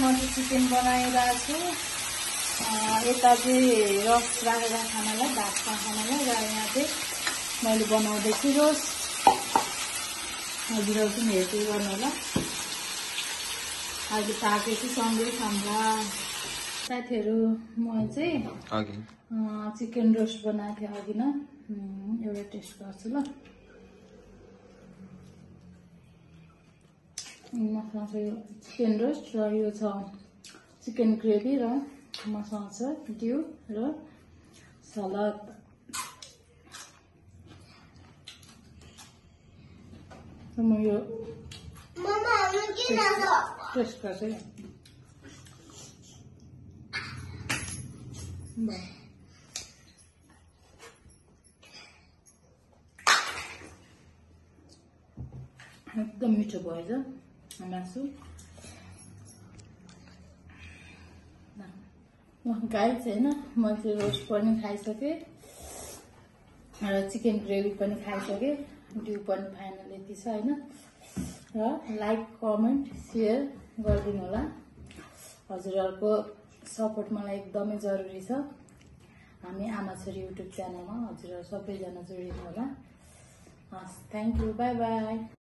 म चाहिँ चिकन बनाइरहेको छु। यता चाहिँ रस राखेर खानालाई, भातमा खानालाई, र यहाँ चाहिँ मैले बनाउँदैछु रोस। हजुरहरू पनि हेर्दै गर्नु होला। अहिले पाकेपछि सँगै खाउँला। साथीहरू म चाहिँ चिकन रोस्ट बनाएको थिएँ अघि न, एउटा टेस्ट गर्छु ल। मसँग चाहिँ चिकन रोस्ट र यो छ चिकन ग्रेभी र मसँग छ ड्यू र सलाद। म यो टेस्ट गर्छु। एकदम मिठो भएछ मासु। गाई छैन, म चाहिँ रोस्ट पनि खाइसकेँ र चिकन ग्रेभी पनि खाइसकेँ। ड्यू पनि फाइनल यति छ होइन। र लाइक कमेन्ट सेयर गरिदिनु होला। हजुरहरूको सपोर्ट मलाई एकदमै जरुरी छ। हामी आमा छोरी युट्युब च्यानलमा हजुरहरू सबैजना जोडिनु होला। हस्, थ्याङ्क यू, बाई बाई।